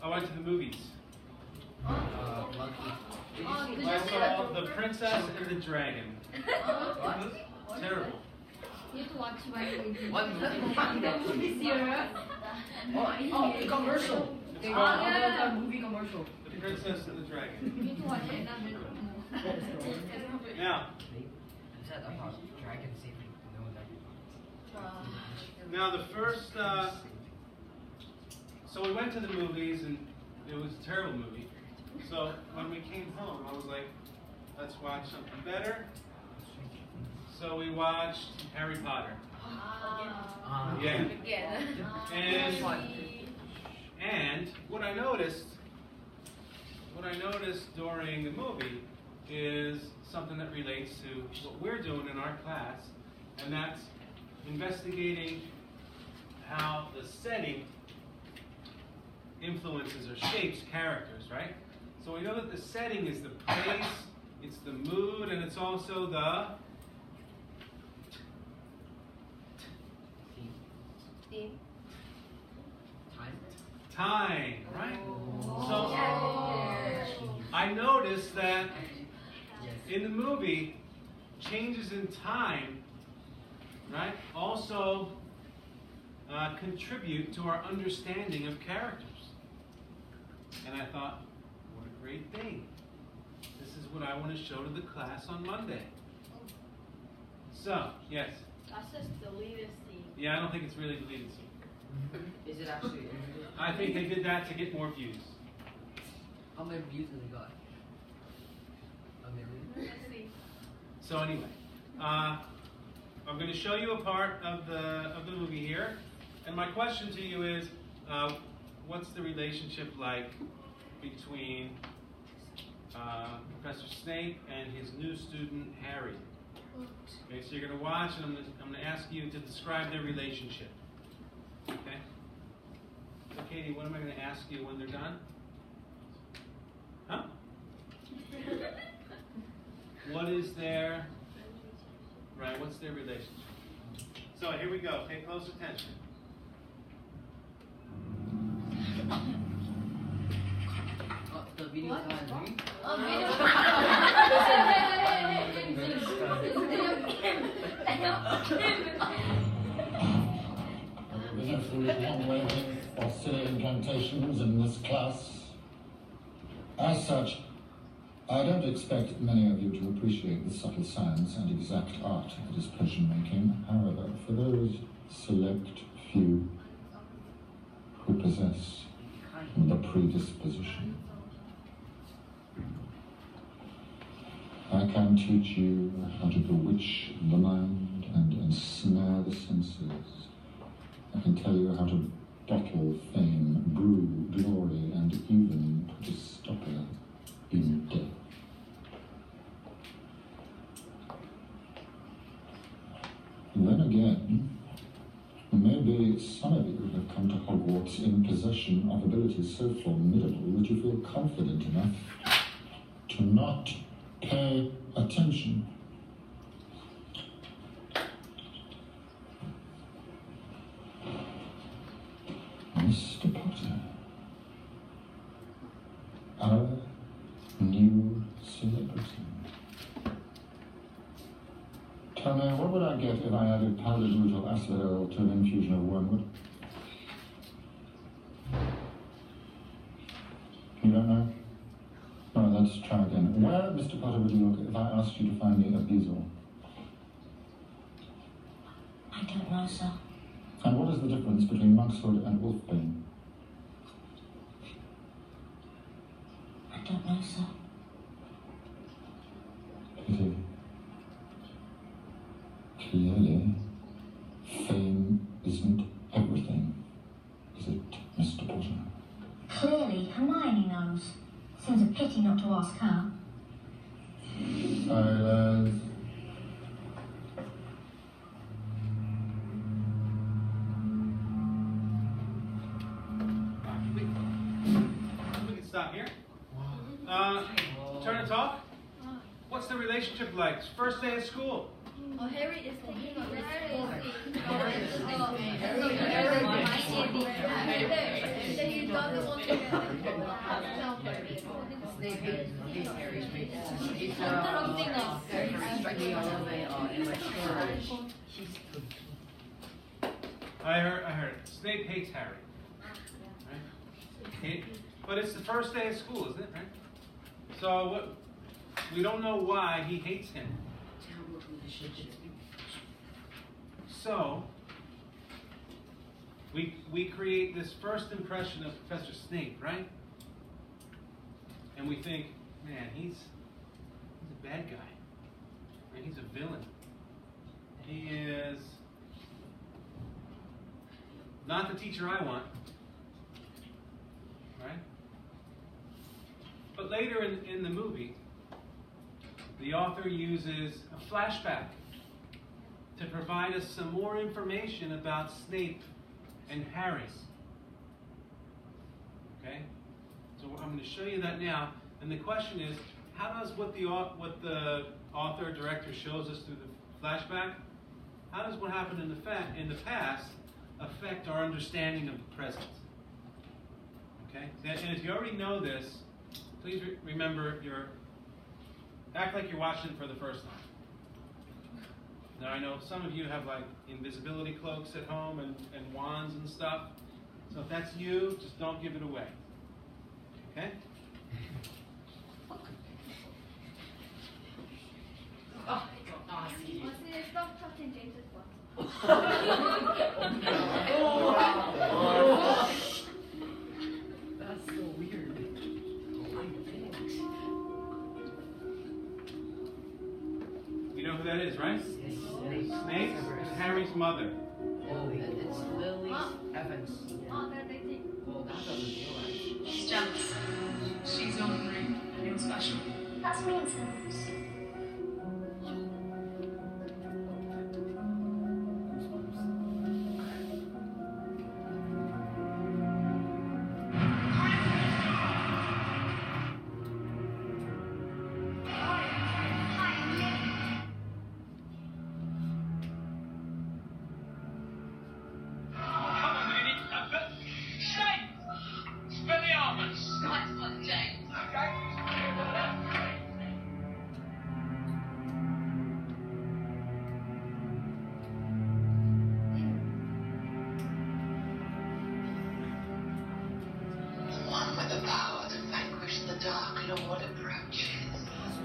I went to the movies. Monkey. I saw The Princess and the Dragon. Terrible. You have to watch right. What movie? Oh, the commercial. It's called The movie commercial. The Princess and the Dragon. You have to watch it. Now, Is that about dragon saving? No, now the first. So we went to the movies and it was a terrible movie. So when we came home, I was like, let's watch something better. So we watched Harry Potter. Yeah. And what I noticed during the movie is something that relates to what we're doing in our class, and that's investigating how the setting influences or shapes characters, right? So we know that the setting is the place, it's the mood, and it's also the time, right? So I noticed that in the movie, changes in time, right, also contribute to our understanding of characters. And I thought, what a great thing. This is what I want to show to the class on Monday. So, yes? That's just deleted scene. Yeah, I don't think it's really deleted scene. Is it actually? I think they did that to get more views. how many views has it got? A million? Let's see. So anyway, I'm going to show you a part of the movie here, and my question to you is, what's the relationship like between Professor Snape and his new student Harry? Okay, so you're going to watch, and I'm going to ask you to describe their relationship. Okay. So Katie, what am I going to ask you when they're done? Huh? What is their, right, what's their relationship? So here we go, pay close attention. The video time. There's absolutely one way of silly incantations in this class. As such, I don't expect many of you to appreciate the subtle science and exact art that is potion making. However, for those select few who possess the predisposition, I can teach you how to bewitch the mind and ensnare the senses. I can tell you how to bottle fame, brew glory, and even put a stopper in death. Then again, maybe some of you have come to Hogwarts in possession of abilities so formidable that you feel confident enough to not pay attention. Mr. Potter, our new celebrity. Tell me, what would I get if I added powdered root of asphodel to an infusion of wormwood? You don't know? Oh, let's try again. Where, Mr. Potter, would you look if I asked you to find me a bezel? I don't know, sir. And what is the difference between monkshood and wolfbane? I don't know, sir. Pity. Clearly, fame isn't everything, is it, Mr. Potter? Clearly, Hermione knows. Seems a pity not to ask her. Silence. We can stop here. Turn and talk. What's the relationship like? First day of school. Oh, Harry is taking a risk. Harry's great. He's Something else. striking a little bit immature. I heard it. Snape hates Harry. Right? But it's the first day of school, isn't it? Right? So what? We don't know why he hates him. So we create this first impression of Professor Snape, right? And we think, man, he's a bad guy. Right? He's a villain. He is not the teacher I want. Right? But later in the movie, the author uses a flashback to provide us some more information about Snape and Harry. Okay? So I'm going to show you that now. And the question is, how does what the author, director shows us through the flashback, how does what happened in the past affect our understanding of the present? Okay? And if you already know this, please remember act like you're watching it for the first time. Now I know some of you have like invisibility cloaks at home and wands and stuff. So if that's you, just don't give it away. Okay? Oh, Stop touching James's butt. that's so weird. You know who that is, right? Snape is Harry's mother. Oh, it's Lily Evans. Oh, that's it. Well, that doesn't feel right. She's jealous. She's ordinary. You're special. That's mean sounds.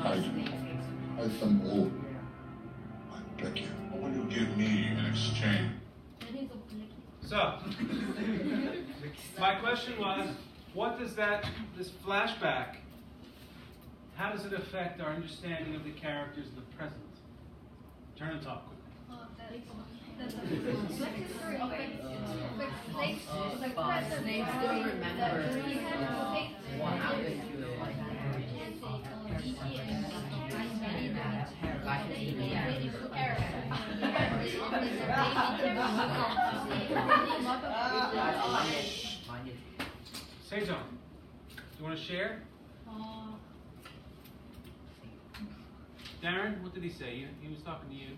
Fight them all. I beg you. What will you give me in exchange? So, my question was, what does this flashback, how does it affect our understanding of the characters in the present? Turn and talk quickly. Snape still remembers what happened to Sejong, do you want to share? Darren, what did he say? He was talking to you.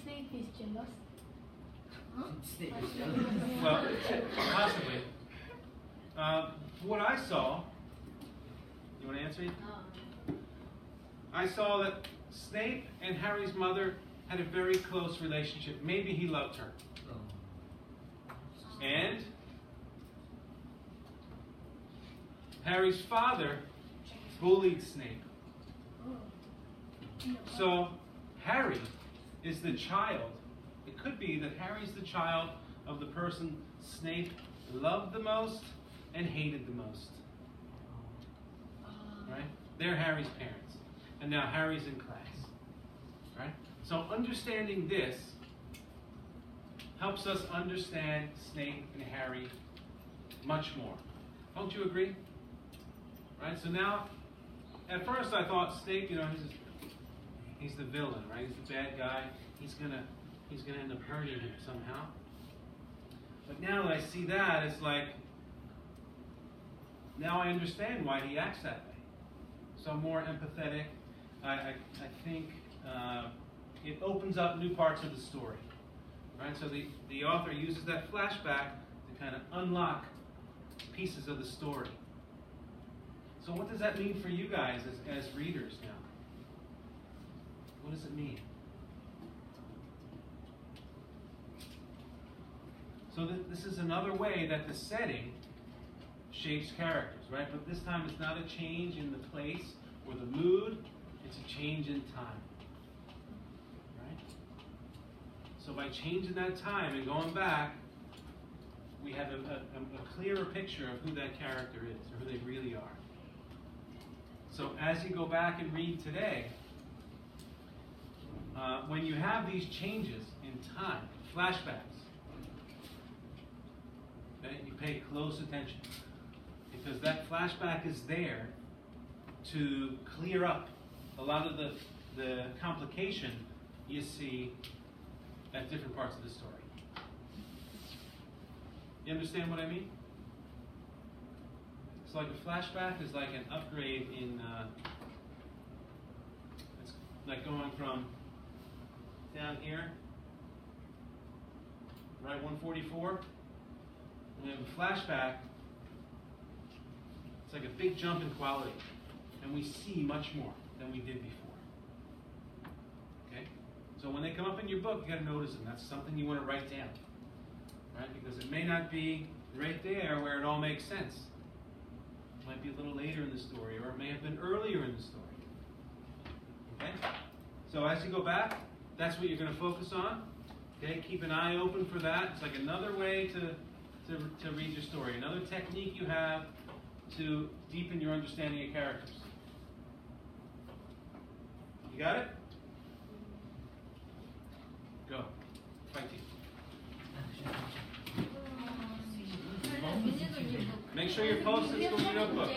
Snape is jealous. Well, possibly. From what I saw, you want to answer it? I saw that Snape and Harry's mother had a very close relationship. Maybe he loved her. And Harry's father bullied Snape. So Harry is the child. It could be that Harry's the child of the person Snape loved the most and hated the most. Right? They're Harry's parents. And now Harry's in class. Right? So understanding this helps us understand Snape and Harry much more. Don't you agree? Right? So now, at first I thought Snape, he's the villain, right? He's the bad guy. He's gonna end up hurting him somehow. But now that I see that, it's like, now I understand why he acts that way. So I'm more empathetic. I think it opens up new parts of the story. Right? So the author uses that flashback to kind of unlock pieces of the story. So what does that mean for you guys as readers now? What does it mean? So this is another way that the setting shapes characters, right? But this time it's not a change in the place or the mood, it's a change in time. Right? So by changing that time and going back, we have a clearer picture of who that character is, or who they really are. So as you go back and read today, when you have these changes in time, flashbacks, okay, you pay close attention, because that flashback is there to clear up a lot of the complication you see at different parts of the story. You understand what I mean? It's like a flashback is like an upgrade in, it's like going from down here, right, 144, and we have a flashback. It's like a big jump in quality, and we see much more than we did before. Okay? So when they come up in your book, you got to notice them. That's something you want to write down, right? Because it may not be right there where it all makes sense. It might be a little later in the story, or it may have been earlier in the story. Okay? So as you go back, that's what you're going to focus on. Okay? Keep an eye open for that. It's like another way to read your story, another technique you have to deepen your understanding of characters. You got it? Go. Fighting. Make sure your post-its go in your notebook.